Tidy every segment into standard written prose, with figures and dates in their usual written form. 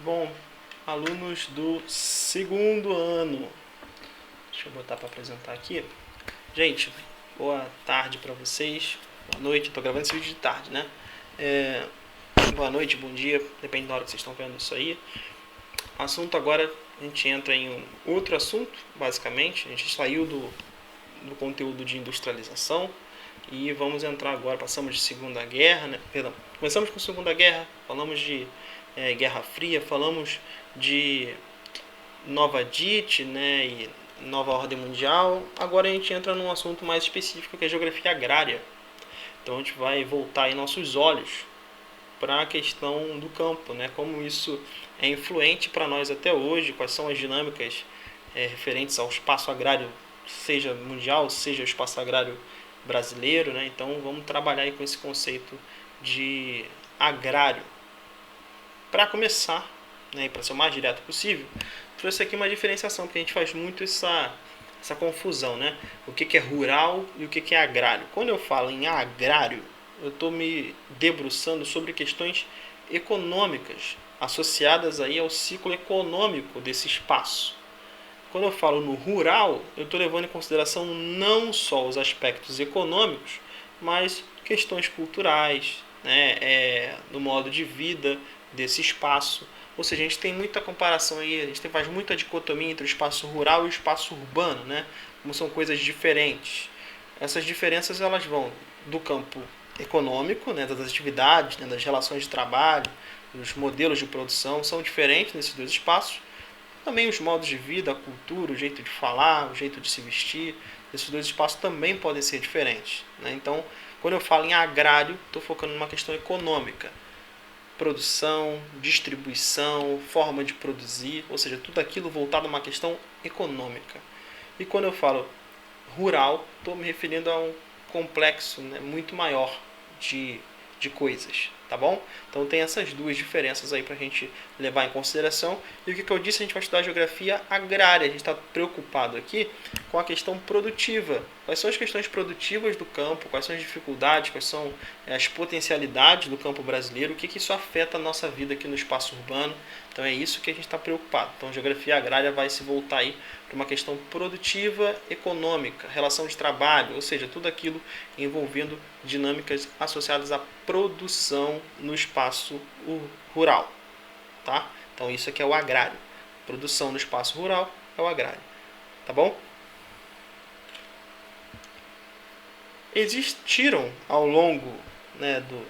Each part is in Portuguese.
Bom, alunos do segundo ano, deixa eu botar para apresentar aqui. Gente, boa tarde para vocês, boa noite, estou gravando esse vídeo de tarde, né? Boa noite, bom dia, depende da hora que vocês estão vendo isso aí. O assunto agora, a gente entra em um outro assunto, basicamente. A gente saiu do conteúdo de industrialização e vamos entrar agora, passamos de Segunda Guerra, né? Perdão, começamos com Segunda Guerra, falamos de Guerra Fria, falamos de Nova DIT, né, e Nova Ordem Mundial. Agora a gente entra num assunto mais específico, que é a geografia agrária. Então a gente vai voltar aí nossos olhos para a questão do campo, né, como isso é influente para nós até hoje, quais são as dinâmicas referentes ao espaço agrário, seja mundial, seja o espaço agrário brasileiro, né? Então vamos trabalhar aí com esse conceito de agrário. Para começar, né, para ser o mais direto possível, trouxe aqui uma diferenciação, porque a gente faz muito essa confusão, né? O que é rural e o que é agrário. Quando eu falo em agrário, eu estou me debruçando sobre questões econômicas associadas aí ao ciclo econômico desse espaço. Quando eu falo no rural, eu estou levando em consideração não só os aspectos econômicos, mas questões culturais, né, do modo de vida desse espaço. Ou seja, a gente tem muita comparação aí, a gente faz muita dicotomia entre o espaço rural e o espaço urbano, né? Como são coisas diferentes. Essas diferenças elas vão do campo econômico, né, das atividades, né, das relações de trabalho, dos modelos de produção, são diferentes nesses dois espaços. Também os modos de vida, a cultura, o jeito de falar, o jeito de se vestir, esses dois espaços também podem ser diferentes, né? Então, quando eu falo em agrário, estou focando numa questão econômica. Produção, distribuição, forma de produzir, ou seja, tudo aquilo voltado a uma questão econômica. E quando eu falo rural, estou me referindo a um complexo, né, muito maior de coisas, tá bom? Então tem essas duas diferenças aí para a gente levar em consideração. E o que eu disse, a gente vai estudar geografia agrária. A gente está preocupado aqui com a questão produtiva. Quais são as questões produtivas do campo, quais são as dificuldades, quais são as potencialidades do campo brasileiro, o que isso afeta a nossa vida aqui no espaço urbano. Então é isso que a gente está preocupado. Então a geografia agrária vai se voltar aí para uma questão produtiva, econômica, relação de trabalho, ou seja, tudo aquilo envolvendo dinâmicas associadas à produção no espaço rural, tá? Então isso aqui é o agrário. Produção no espaço rural é o agrário, tá bom? Existiram ao longo, né, do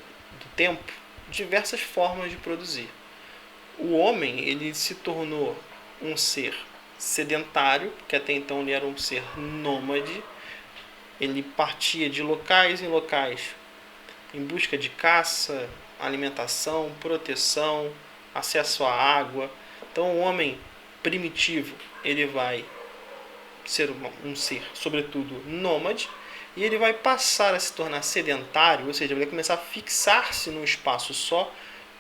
tempo diversas formas de produzir. O homem ele se tornou um ser sedentário, que até então ele era um ser nômade. Ele partia de locais em locais em busca de caça, alimentação, proteção, acesso à água. Então o homem primitivo ele vai ser um ser, sobretudo, nômade, e ele vai passar a se tornar sedentário, ou seja, ele vai começar a fixar-se num espaço só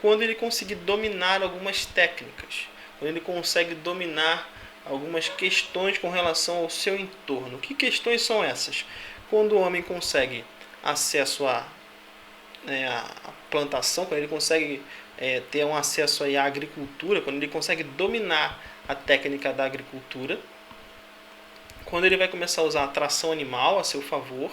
quando ele conseguir dominar algumas técnicas, quando ele consegue dominar algumas questões com relação ao seu entorno. Que questões são essas? Quando o homem consegue acesso à plantação, quando ele consegue ter um acesso aí à agricultura, quando ele consegue dominar a técnica da agricultura, quando ele vai começar a usar a tração animal a seu favor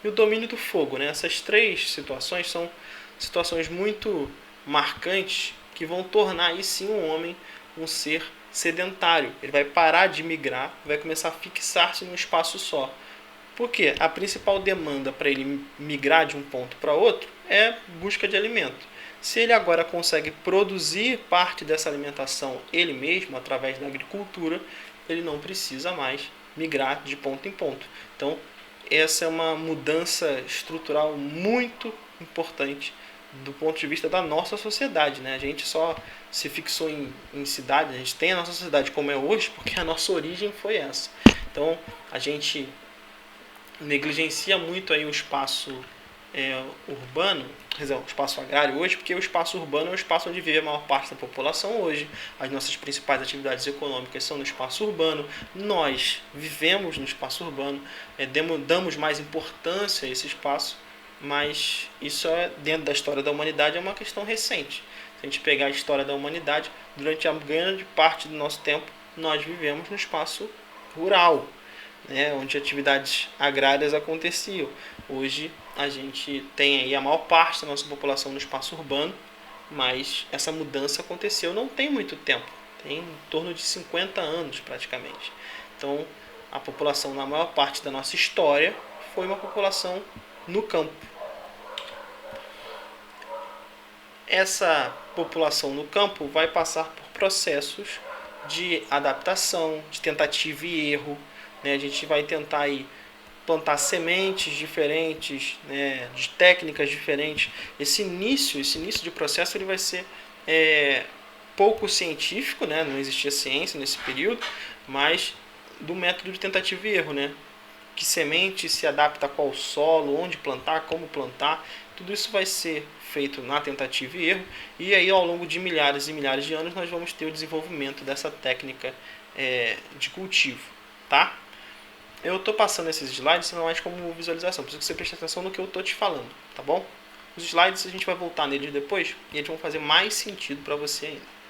e o domínio do fogo, né? Essas três situações são situações muito marcantes que vão tornar aí sim um homem um ser sedentário. Ele vai parar de migrar, vai começar a fixar-se num espaço só. Porque a principal demanda para ele migrar de um ponto para outro é busca de alimento. Se ele agora consegue produzir parte dessa alimentação ele mesmo através da agricultura, ele não precisa mais migrar de ponto em ponto. Então, essa é uma mudança estrutural muito importante do ponto de vista da nossa sociedade, né? A gente só se fixou em cidade, a gente tem a nossa sociedade como é hoje porque a nossa origem foi essa. Então, a gente negligencia muito aí o espaço urbano, quer dizer, o espaço agrário hoje, porque o espaço urbano é o espaço onde vive a maior parte da população hoje. As nossas principais atividades econômicas são no espaço urbano. Nós vivemos no espaço urbano, damos mais importância a esse espaço, mas isso dentro da história da humanidade é uma questão recente. Se a gente pegar a história da humanidade, durante a grande parte do nosso tempo, nós vivemos no espaço rural, né, onde atividades agrárias aconteciam. Hoje a gente tem aí a maior parte da nossa população no espaço urbano, mas essa mudança aconteceu não tem muito tempo, tem em torno de 50 anos praticamente. Então a população na maior parte da nossa história foi uma população no campo. Essa população no campo vai passar por processos de adaptação, de tentativa e erro, né? A gente vai tentar aí plantar sementes diferentes, né, de técnicas diferentes. Esse início de processo ele vai ser pouco científico, né? Não existia ciência nesse período, mas do método de tentativa e erro, né? Que semente se adapta a qual solo, onde plantar, como plantar, tudo isso vai ser feito na tentativa e erro, e aí ao longo de milhares e milhares de anos nós vamos ter o desenvolvimento dessa técnica de cultivo, tá? Eu estou passando esses slides não mais como visualização, preciso que você preste atenção no que eu estou te falando, tá bom? Os slides a gente vai voltar neles depois e eles vão fazer mais sentido para você ainda.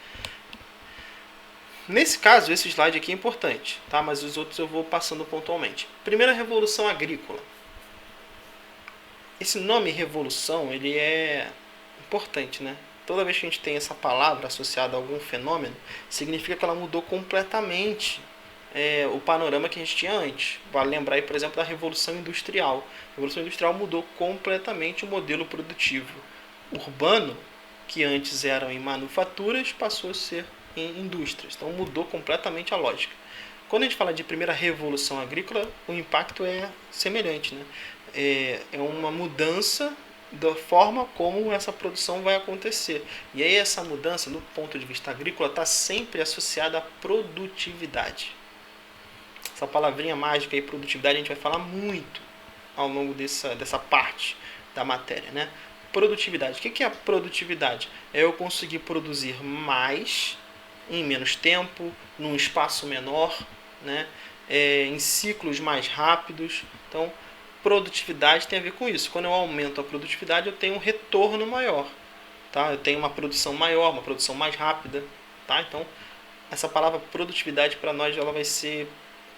Nesse caso, esse slide aqui é importante, tá? Mas os outros eu vou passando pontualmente. Primeira revolução agrícola. Esse nome revolução, ele é importante, né? Toda vez que a gente tem essa palavra associada a algum fenômeno, significa que ela mudou completamente o panorama que a gente tinha antes. Vale lembrar aí, por exemplo, da Revolução Industrial. A Revolução Industrial mudou completamente o modelo produtivo urbano, que antes eram em manufaturas, passou a ser em indústrias. Então mudou completamente a lógica. Quando a gente fala de primeira revolução agrícola, o impacto é semelhante, né? É uma mudança da forma como essa produção vai acontecer. E aí essa mudança, do ponto de vista agrícola, está sempre associada à produtividade. Essa palavrinha mágica aí, produtividade, a gente vai falar muito ao longo dessa parte da matéria, né? Produtividade. O que é a produtividade? É eu conseguir produzir mais em menos tempo, num espaço menor, né? Em ciclos mais rápidos. Então, produtividade tem a ver com isso. Quando eu aumento a produtividade, eu tenho um retorno maior, tá? Eu tenho uma produção maior, uma produção mais rápida, tá? Então, essa palavra produtividade para nós ela vai ser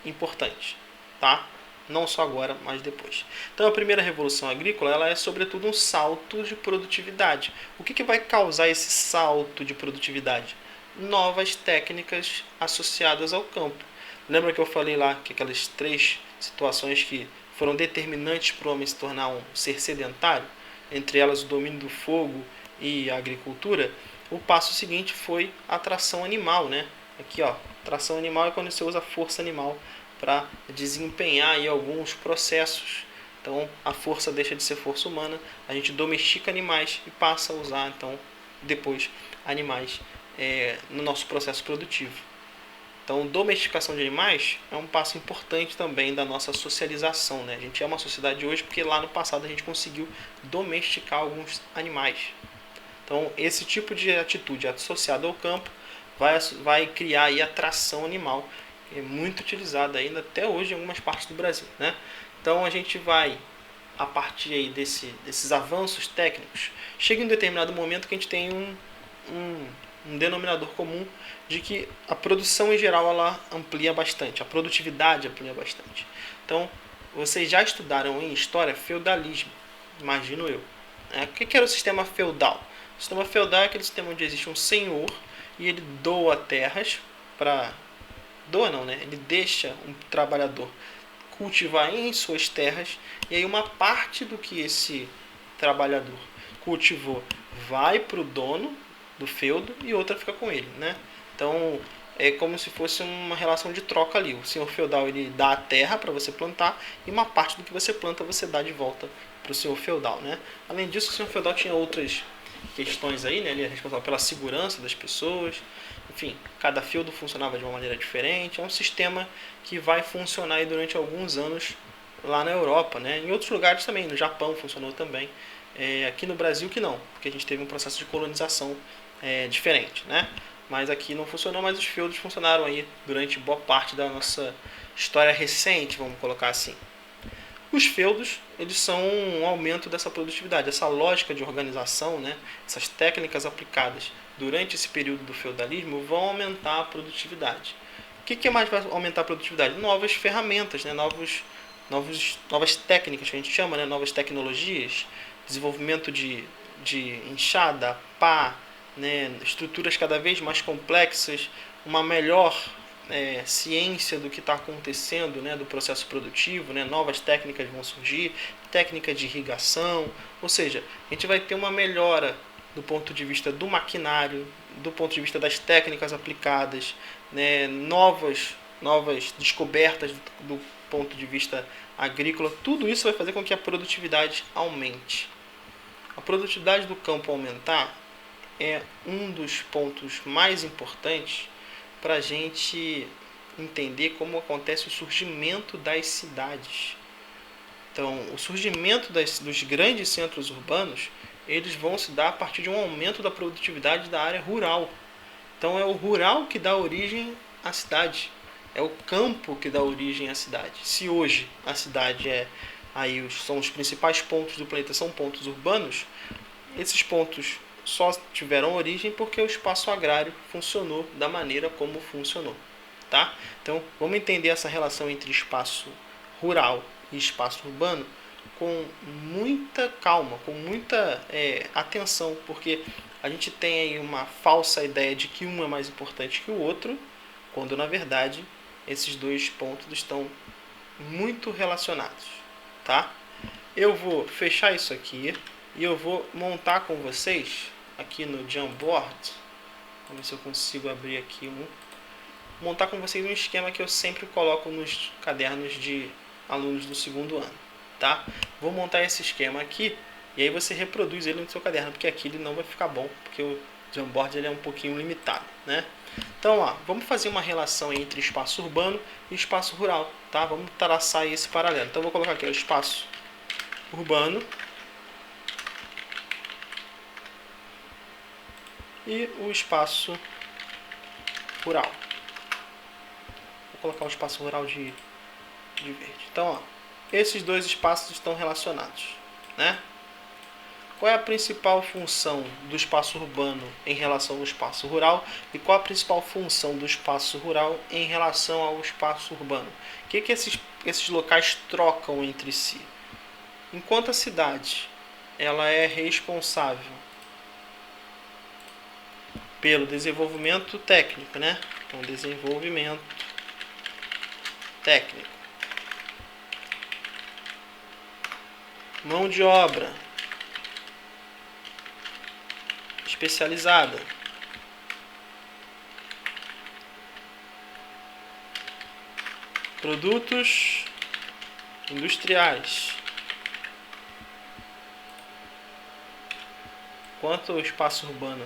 importante, tá? Não só agora, mas depois. Então, a primeira revolução agrícola ela é sobretudo um salto de produtividade. O que vai causar esse salto de produtividade? Novas técnicas associadas ao campo. Lembra que eu falei lá que aquelas 3 situações que foram determinantes para o homem se tornar um ser sedentário, entre elas o domínio do fogo e a agricultura? O passo seguinte foi a tração animal, né? Aqui, ó, tração animal é quando você usa força animal para desempenhar aí alguns processos. Então, a força deixa de ser força humana, a gente domestica animais e passa a usar, então, depois, animais no nosso processo produtivo. Então, domesticação de animais é um passo importante também da nossa socialização, né? A gente é uma sociedade hoje porque lá no passado a gente conseguiu domesticar alguns animais. Então, esse tipo de atitude associada ao campo vai criar aí a tração animal, que é muito utilizada ainda até hoje em algumas partes do Brasil, né? Então, a gente vai, a partir aí desses avanços técnicos, chega em um determinado momento que a gente tem um denominador comum de que a produção em geral ela amplia bastante, a produtividade amplia bastante. Então, vocês já estudaram em história feudalismo, imagino eu. O que era o sistema feudal? O sistema feudal é aquele sistema onde existe um senhor e ele doa terras para... Doa não, né? Ele deixa um trabalhador cultivar em suas terras e aí uma parte do que esse trabalhador cultivou vai para o dono do feudo e outra fica com ele, né? Então é como se fosse uma relação de troca ali. O senhor feudal ele dá a terra para você plantar e uma parte do que você planta você dá de volta para o senhor feudal, né? Além disso, o senhor feudal tinha outras questões aí, né? Ele é responsável pela segurança das pessoas. Enfim, cada feudo funcionava de uma maneira diferente. É um sistema que vai funcionar aí durante alguns anos lá na Europa, né? Em outros lugares também, no Japão funcionou também. Aqui no Brasil que não, porque a gente teve um processo de colonização diferente, né? Mas aqui não funcionou, mas os feudos funcionaram aí durante boa parte da nossa história recente, vamos colocar assim. Os feudos, eles são um aumento dessa produtividade, essa lógica de organização, né? Essas técnicas aplicadas durante esse período do feudalismo, vão aumentar a produtividade. O que mais vai aumentar a produtividade? Novas ferramentas, né? Novas técnicas que a gente chama, né? Novas tecnologias, desenvolvimento de enxada, pá, né? Estruturas cada vez mais complexas, uma melhor ciência do que está acontecendo, né? Do processo produtivo, né? Novas técnicas vão surgir, técnica de irrigação, ou seja, a gente vai ter uma melhora do ponto de vista do maquinário, do ponto de vista das técnicas aplicadas, né, novas descobertas do ponto de vista agrícola. Tudo isso vai fazer com que a produtividade aumente. A produtividade do campo aumentar é um dos pontos mais importantes para a gente entender como acontece o surgimento das cidades. Então, o surgimento dos grandes centros urbanos, eles vão se dar a partir de um aumento da produtividade da área rural. Então, é o rural que dá origem à cidade. É o campo que dá origem à cidade. Se hoje a cidade são os principais pontos do planeta, são pontos urbanos, esses pontos só tiveram origem porque o espaço agrário funcionou da maneira como funcionou. Tá? Então, vamos entender essa relação entre espaço rural e espaço urbano com muita calma, com muita atenção, porque a gente tem aí uma falsa ideia de que um é mais importante que o outro, quando na verdade esses dois pontos estão muito relacionados, tá? Eu vou fechar isso aqui e eu vou montar com vocês aqui no Jamboard, vamos ver se eu consigo abrir aqui montar com vocês um esquema que eu sempre coloco nos cadernos de alunos do segundo ano, tá? Vou montar esse esquema aqui e aí você reproduz ele no seu caderno, porque aqui ele não vai ficar bom, porque o Jamboard ele é um pouquinho limitado, né? Então, ó, vamos fazer uma relação entre espaço urbano e espaço rural, tá? Vamos traçar esse paralelo. Então, eu vou colocar aqui o espaço urbano e o espaço rural. Vou colocar o espaço rural de verde. Então, ó, esses dois espaços estão relacionados, né? Qual é a principal função do espaço urbano em relação ao espaço rural e qual a principal função do espaço rural em relação ao espaço urbano? O que esses locais trocam entre si? Enquanto a cidade ela é responsável pelo desenvolvimento técnico, né? Então, desenvolvimento técnico, mão de obra especializada, produtos industriais. Enquanto o espaço urbano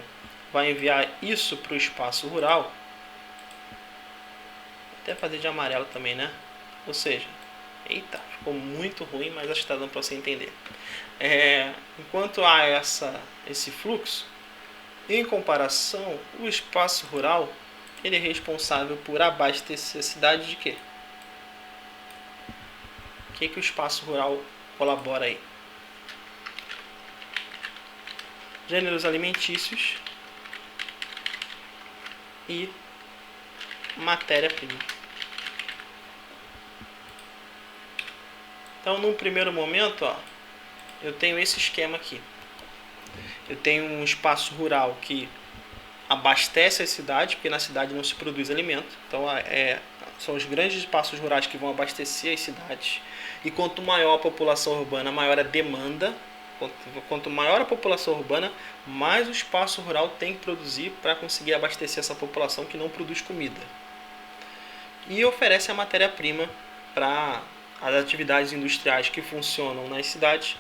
vai enviar isso para o espaço rural, até fazer de amarelo também, né? Ou seja, eita, ficou muito ruim, mas acho que está dando para você entender. Enquanto há esse fluxo, em comparação, o espaço rural ele é responsável por abastecer a cidade de quê? O que o espaço rural colabora aí? Gêneros alimentícios e matéria-prima. Então, num primeiro momento, ó, eu tenho esse esquema aqui. Eu tenho um espaço rural que abastece a cidade, porque na cidade não se produz alimento. Então, são os grandes espaços rurais que vão abastecer as cidades. E quanto maior a população urbana, maior a demanda. Quanto maior a população urbana, mais o espaço rural tem que produzir para conseguir abastecer essa população que não produz comida. E oferece a matéria-prima para as atividades industriais que funcionam nas cidades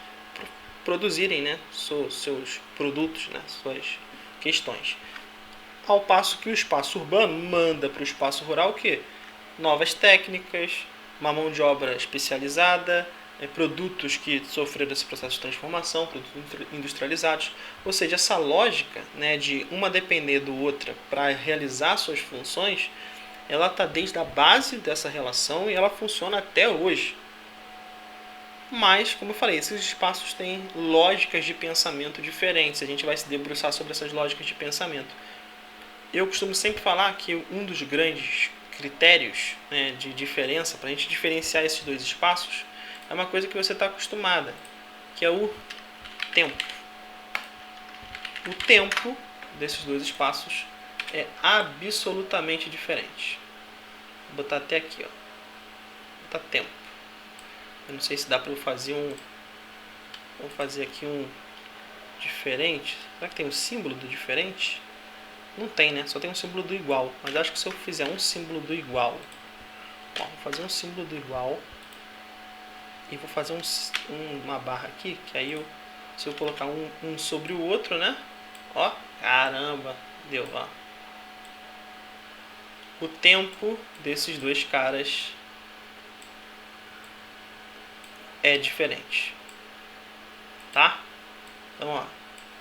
produzirem, né, seus produtos, né, suas questões. Ao passo que o espaço urbano manda para o espaço rural o quê? Novas técnicas, uma mão de obra especializada, produtos que sofreram esse processo de transformação, produtos industrializados. Ou seja, essa lógica, né, de uma depender do outra para realizar suas funções, ela está desde a base dessa relação e ela funciona até hoje. Mas, como eu falei, esses espaços têm lógicas de pensamento diferentes. A gente vai se debruçar sobre essas lógicas de pensamento. Eu costumo sempre falar que um dos grandes critérios, né, de diferença, para a gente diferenciar esses dois espaços, é uma coisa que você está acostumada, que é o tempo. O tempo desses dois espaços é absolutamente diferente. Vou botar até aqui, ó. Vou botar tempo. Eu não sei se dá para eu fazer vou fazer aqui um diferente. Será que tem um símbolo do diferente? Não tem, né? Só tem um símbolo do igual. Mas acho que se eu fizer um símbolo do igual, ó, vou fazer um símbolo do igual e vou fazer uma barra aqui, que aí se eu colocar um sobre o outro, né? Ó, caramba, deu, ó. O tempo desses dois caras é diferente, tá? Então, ó,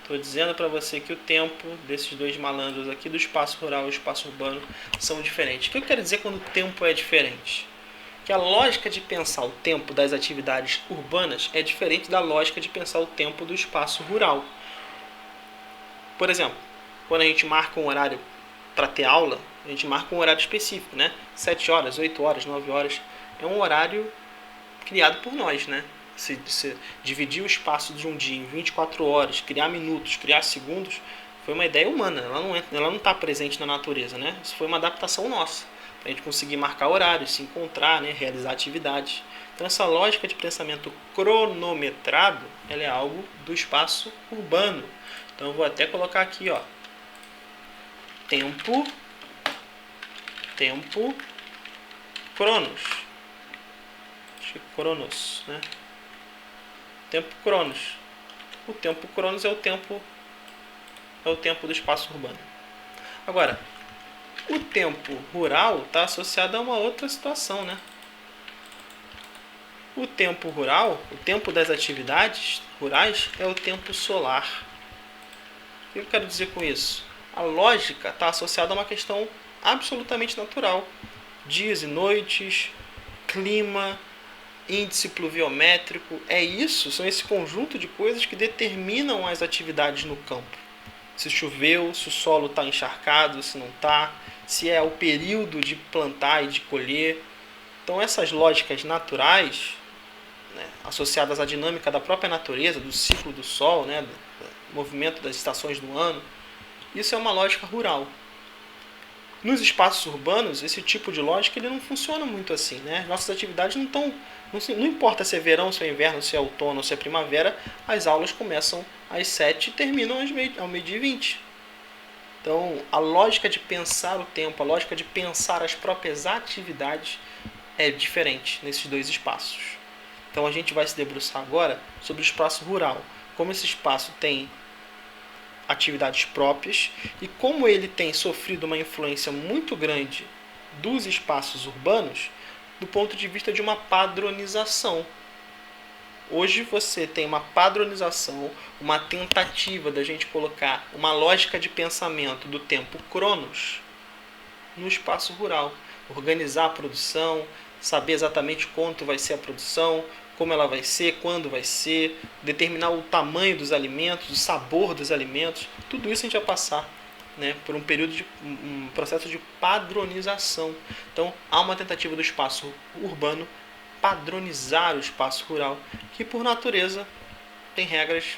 tô dizendo para você que o tempo desses dois malandros aqui do espaço rural e do espaço urbano são diferentes. O que eu quero dizer quando o tempo é diferente? Que a lógica de pensar o tempo das atividades urbanas é diferente da lógica de pensar o tempo do espaço rural. Por exemplo, quando a gente marca um horário para ter aula, a gente marca um horário específico, né? 7 horas, 8 horas, 9 horas. É um horário criado por nós, né? Se dividir o espaço de um dia em 24 horas, criar minutos, criar segundos, foi uma ideia humana. Ela não está presente na natureza, né? Isso foi uma adaptação nossa, para a gente conseguir marcar horários, se encontrar, né? Realizar atividades. Então essa lógica de pensamento cronometrado, ela é algo do espaço urbano. Então eu vou até colocar aqui, ó, tempo, cronos. Acho que cronos, né? Tempo cronos. O tempo cronos é o tempo do espaço urbano. Agora, o tempo rural está associado a uma outra situação, né? O tempo rural, o tempo das atividades rurais é o tempo solar. O que eu quero dizer com isso? A lógica está associada a uma questão absolutamente natural. Dias e noites, clima, índice pluviométrico, são esse conjunto de coisas que determinam as atividades no campo. Se choveu, se o solo está encharcado, se não está, se é o período de plantar e de colher. Então essas lógicas naturais, né, associadas à dinâmica da própria natureza, do ciclo do sol, né, do movimento das estações do ano, isso é uma lógica rural. Nos espaços urbanos, esse tipo de lógica ele não funciona muito assim, né? Nossas atividades não importa se é verão, se é inverno, se é outono, se é primavera, as aulas começam às 7 e terminam ao meio-dia e 20. Então, a lógica de pensar o tempo, a lógica de pensar as próprias atividades é diferente nesses dois espaços. Então, a gente vai se debruçar agora sobre o espaço rural, como esse espaço tem atividades próprias e como ele tem sofrido uma influência muito grande dos espaços urbanos do ponto de vista de uma padronização. Hoje você tem uma padronização, uma tentativa da gente colocar uma lógica de pensamento do tempo cronos no espaço rural. Organizar a produção, saber exatamente quanto vai ser a produção, como ela vai ser, quando vai ser, determinar o tamanho dos alimentos, o sabor dos alimentos, tudo isso a gente vai passar, né, por um processo de padronização. Então há uma tentativa do espaço urbano padronizar o espaço rural, que por natureza tem regras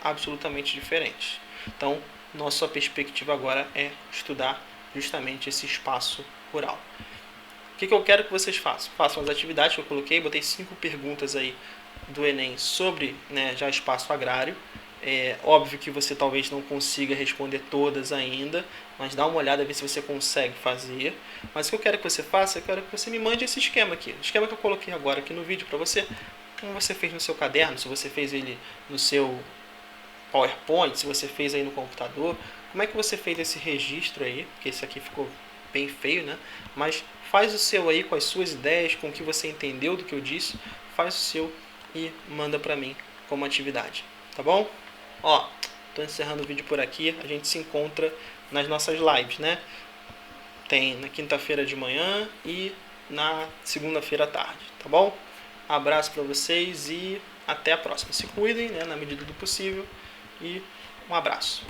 absolutamente diferentes. Então nossa perspectiva agora é estudar justamente esse espaço rural. O que eu quero que vocês façam? Façam as atividades que eu coloquei, botei 5 perguntas aí do Enem sobre, né, já espaço agrário. É óbvio que você talvez não consiga responder todas ainda, mas dá uma olhada, ver se você consegue fazer. Mas o que eu quero que você faça, eu quero que você me mande esse esquema aqui. O esquema que eu coloquei agora aqui no vídeo para você, como você fez no seu caderno, se você fez ele no seu PowerPoint, se você fez aí no computador, como é que você fez esse registro aí, porque esse aqui ficou bem feio, né? Mas faz o seu aí com as suas ideias, com o que você entendeu do que eu disse, faz o seu e manda para mim como atividade, tá bom? Ó, tô encerrando o vídeo por aqui, a gente se encontra nas nossas lives, né? Tem na quinta-feira de manhã e na segunda-feira à tarde, tá bom? Abraço para vocês e até a próxima. Se cuidem, né, na medida do possível, e um abraço.